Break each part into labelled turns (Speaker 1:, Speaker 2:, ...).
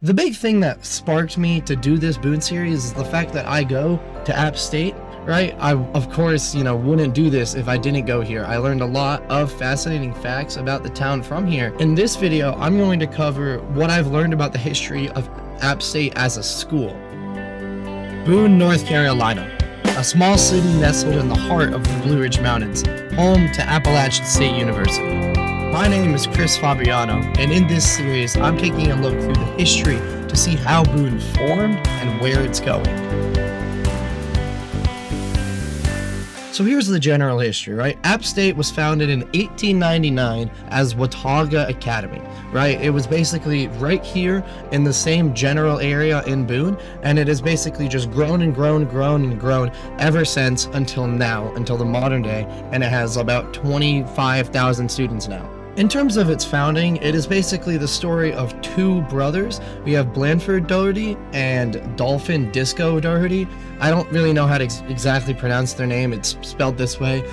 Speaker 1: The big thing that sparked me to do this Boone series is the fact that I go to App State, right? I, of course, wouldn't do this if I didn't go here. I learned a lot of fascinating facts about the town from here. In this video, I'm going to cover what I've learned about the history of App State as a school. Boone, North Carolina, a small city nestled in the heart of the Blue Ridge Mountains, home to Appalachian State University. My name is Chris Fabiano, and in this series, I'm taking a look through the history to see how Boone formed and where it's going. So here's the general history, right? App State was founded in 1899 as Watauga Academy, right? It was basically right here in the same general area in Boone, and it has basically just grown and grown ever since until now, until the modern day, and it has about 25,000 students now. In terms of its founding, it is basically the story of two brothers. We have Blandford Doherty and Dolphin Disco Doherty. I don't really know how to exactly pronounce their name. It's spelled this way.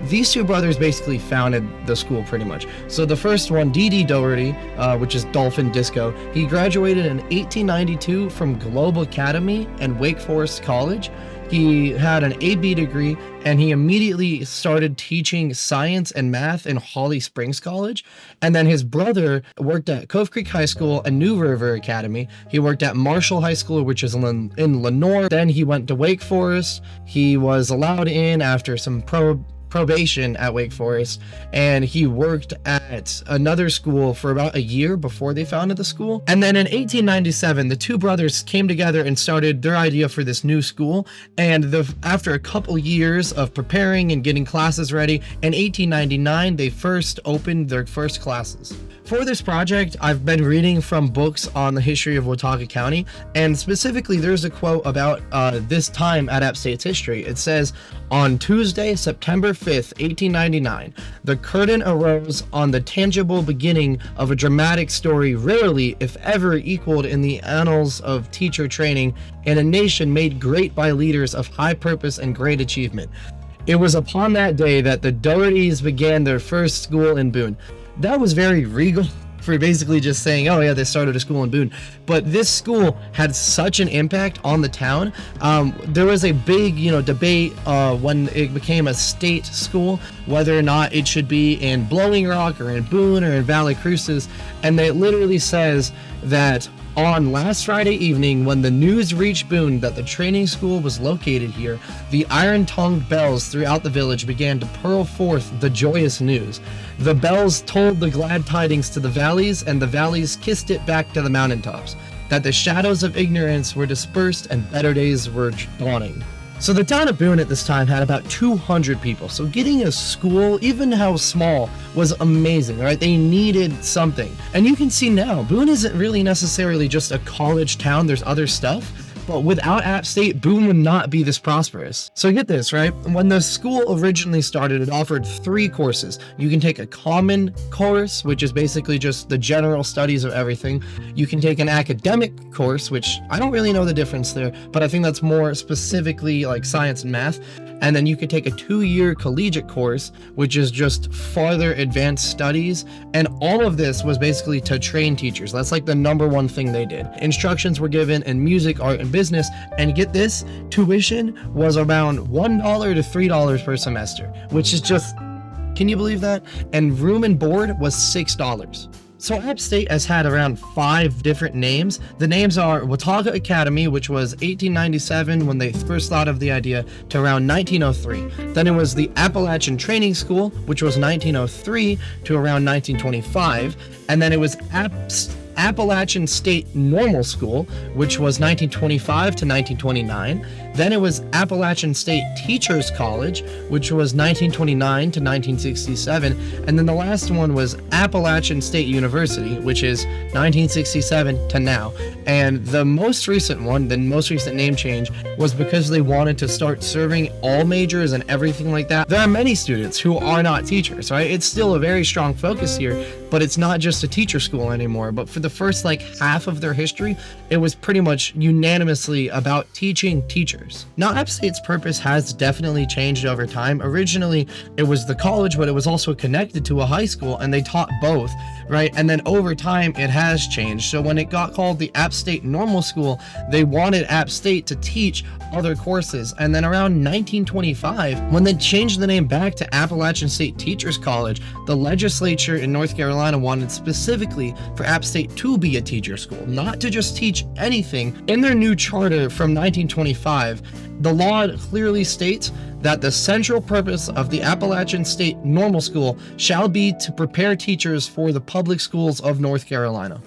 Speaker 1: These two brothers basically founded the school pretty much. So the first one, D.D. Doherty, which is Dolphin Disco, he graduated in 1892 from Globe Academy and Wake Forest College. He had an AB degree, and he immediately started teaching science and math in Holly Springs College. And then his brother worked at Cove Creek High School and New River Academy. He worked at Marshall High School, which is in Lenoir. Then he went to Wake Forest. He was allowed in after some probation at Wake Forest, and he worked at another school for about a year before they founded the school. And then in 1897, the two brothers came together and started their idea for this new school. And after a couple years of preparing and getting classes ready, in 1899, they first opened their first classes. For this project, I've been reading from books on the history of Watauga County, and specifically there's a quote about this time at App State's history. It says, "On Tuesday, September 5th, 1899, the curtain arose on the tangible beginning of a dramatic story rarely, if ever, equaled in the annals of teacher training in a nation made great by leaders of high purpose and great achievement. It was upon that day that the Dohertys began their first school in Boone." That was very regal for basically just saying, oh yeah, they started a school in Boone. But this school had such an impact on the town. There was a big, debate when it became a state school, whether or not it should be in Blowing Rock or in Boone or in Valley Cruces. And it literally says that on last Friday evening, when the news reached Boone that the training school was located here, the iron-tongued bells throughout the village began to pearl forth the joyous news. The bells told the glad tidings to the valleys, and the valleys kissed it back to the mountaintops, that the shadows of ignorance were dispersed and better days were dawning. So the town of Boone at this time had about 200 people. So getting a school, even how small, was amazing, right? They needed something. And you can see now, Boone isn't really necessarily just a college town. There's other stuff. But without App State, Boone would not be this prosperous. So get this, right? When the school originally started, it offered 3 courses. You can take a common course, which is basically just the general studies of everything. You can take an academic course, which I don't really know the difference there, but I think that's more specifically like science and math. And then you could take a 2-year collegiate course, which is just farther advanced studies. And all of this was basically to train teachers. That's like the number one thing they did. Instructions were given in music, art, and business. And get this, tuition was around $1 to $3 per semester, which is just, can you believe that? And room and board was $6. So App State has had around 5 different names. The names are Watauga Academy, which was 1897 when they first thought of the idea, to around 1903. Then it was the Appalachian Training School, which was 1903 to around 1925. And then it was Appalachian State Normal School, which was 1925 to 1929. Then it was Appalachian State Teachers College, which was 1929 to 1967. And then the last one was Appalachian State University, which is 1967 to now. And the most recent one, the most recent name change, was because they wanted to start serving all majors and everything like that. There are many students who are not teachers, right? It's still a very strong focus here. but it's not just a teacher school anymore. But for the first like half of their history, it was pretty much unanimously about teaching teachers. Now, App State's purpose has definitely changed over time. Originally, it was the college, but it was also connected to a high school, and they taught both, right? And then over time, it has changed. So when it got called the App State Normal School, they wanted App State to teach other courses. And then around 1925, when they changed the name back to Appalachian State Teachers College, the legislature in North Carolina wanted specifically for App State to be a teacher school, not to just teach anything. In their new charter from 1925, the law clearly states that the central purpose of the Appalachian State Normal School shall be to prepare teachers for the public schools of North Carolina.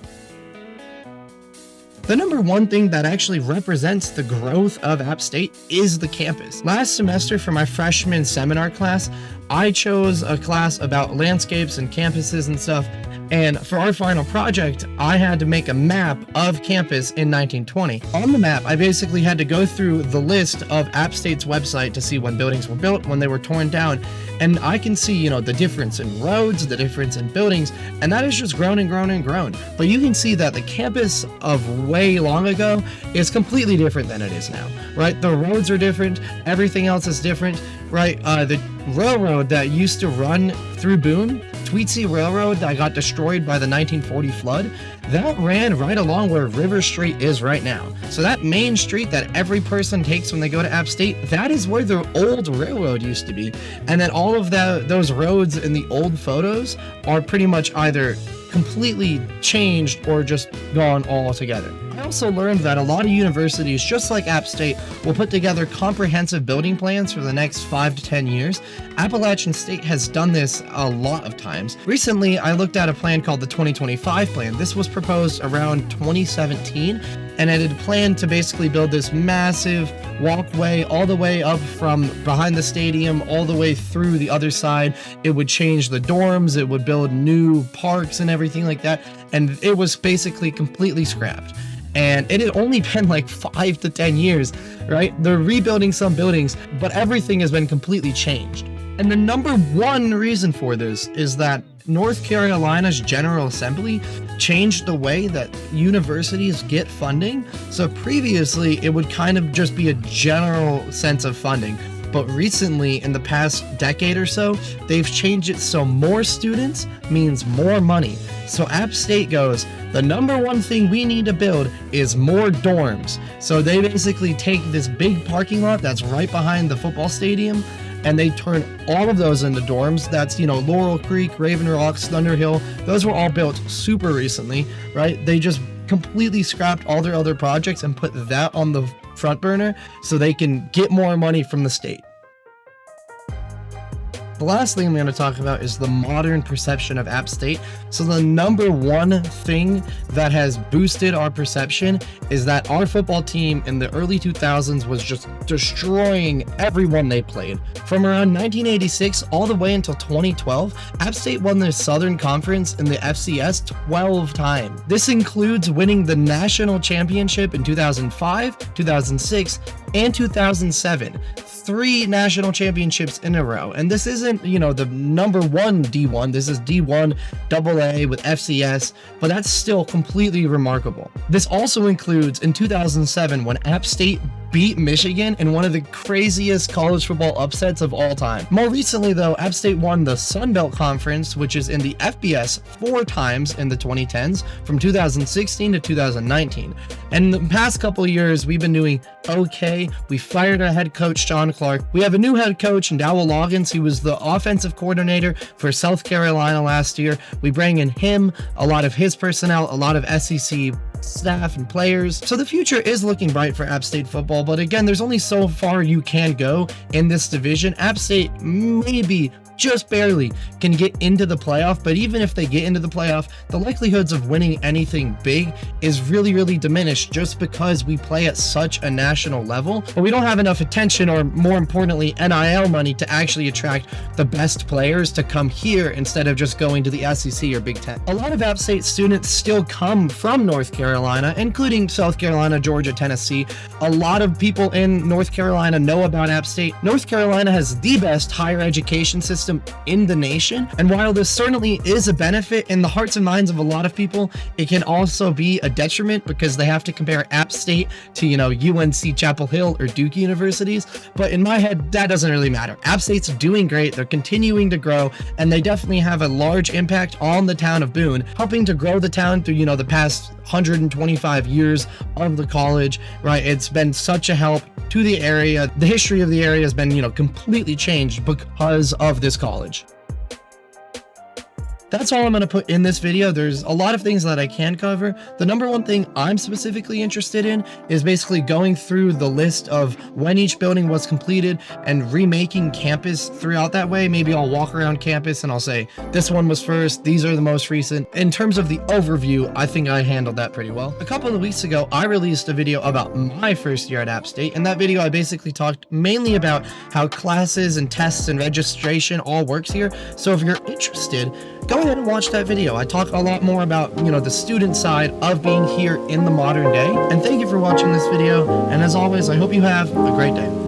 Speaker 1: The number one thing that actually represents the growth of App State is the campus. Last semester for my freshman seminar class, I chose a class about landscapes and campuses and stuff. And for our final project, I had to make a map of campus in 1920. On the map, I basically had to go through the list of App State's website to see when buildings were built, when they were torn down. And I can see, the difference in roads, the difference in buildings, and that has just grown and grown and grown. But you can see that the campus of way long ago is completely different than it is now, right? The roads are different, everything else is different, right? The railroad that used to run through Boone, Tweetsy Railroad that got destroyed by the 1940 flood, that ran right along where River Street is right now. So that main street that every person takes when they go to App State, that is where the old railroad used to be. And then all of those roads in the old photos are pretty much either completely changed or just gone altogether. I also learned that a lot of universities, just like App State, will put together comprehensive building plans for the next 5 to 10 years. Appalachian State has done this a lot of times. Recently, I looked at a plan called the 2025 plan. This was proposed around 2017, and it had planned to basically build this massive walkway all the way up from behind the stadium all the way through the other side. It would change the dorms, it would build new parks and everything like that, and it was basically completely scrapped. And it had only been like 5 to 10 years, right? They're rebuilding some buildings, but everything has been completely changed. And the number one reason for this is that North Carolina's General Assembly changed the way that universities get funding. So previously, it would kind of just be a general sense of funding. But recently, in the past decade or so, they've changed it so more students means more money. So App State goes, the number one thing we need to build is more dorms. So they basically take this big parking lot that's right behind the football stadium, and they turn all of those into dorms. That's, Laurel Creek, Raven Rocks, Thunder Hill. Those were all built super recently, right? They just completely scrapped all their other projects and put that on the front burner so they can get more money from the state. The last thing I'm going to talk about is the modern perception of App State. So the number one thing that has boosted our perception is that our football team in the early 2000s was just destroying everyone they played. From around 1986 all the way until 2012, App State won the Southern Conference in the FCS 12 times. This includes winning the national championship in 2005, 2006, and 2007. 3 national championships in a row. And this isn't, the number one D1. This is D1 AA with FCS, but that's still completely remarkable. This also includes in 2007 when App State beat Michigan in one of the craziest college football upsets of all time. More recently though, App State won the Sun Belt Conference, which is in the FBS 4 times in the 2010s, from 2016 to 2019. And in the past couple of years, we've been doing okay. We fired our head coach, John Clark. We have a new head coach, Dowell Loggins. He was the offensive coordinator for South Carolina last year. We bring in him, a lot of his personnel, a lot of SEC staff and players. So the future is looking bright for App State football, but again, there's only so far you can go in this division. App State maybe just barely can get into the playoff, but even if they get into the playoff, the likelihoods of winning anything big is really, really diminished just because we play at such a national level, but we don't have enough attention, or more importantly, NIL money to actually attract the best players to come here instead of just going to the SEC or Big Ten. A lot of App State students still come from North Carolina, including South Carolina, Georgia, Tennessee. A lot of of people in North Carolina know about App State, North Carolina has the best higher education system in the nation. And while this certainly is a benefit in the hearts and minds of a lot of people, it can also be a detriment because they have to compare App State to, UNC Chapel Hill or Duke universities. But in my head, that doesn't really matter. App State's doing great. They're continuing to grow, and they definitely have a large impact on the town of Boone, helping to grow the town through, the past 125 years of the college, right? It's been such a help to the area. The history of the area has been, completely changed because of this college. That's all I'm going to put in this video. There's a lot of things that I can cover. The number one thing I'm specifically interested in is basically going through the list of when each building was completed and remaking campus throughout that way. Maybe I'll walk around campus and I'll say, this one was first, these are the most recent. In terms of the overview, I think I handled that pretty well. A couple of weeks ago, I released a video about my first year at App State. In that video, I basically talked mainly about how classes and tests and registration all works here. So if you're interested, go ahead and watch that video. I talk a lot more about, the student side of being here in the modern day. And thank you for watching this video. And as always, I hope you have a great day.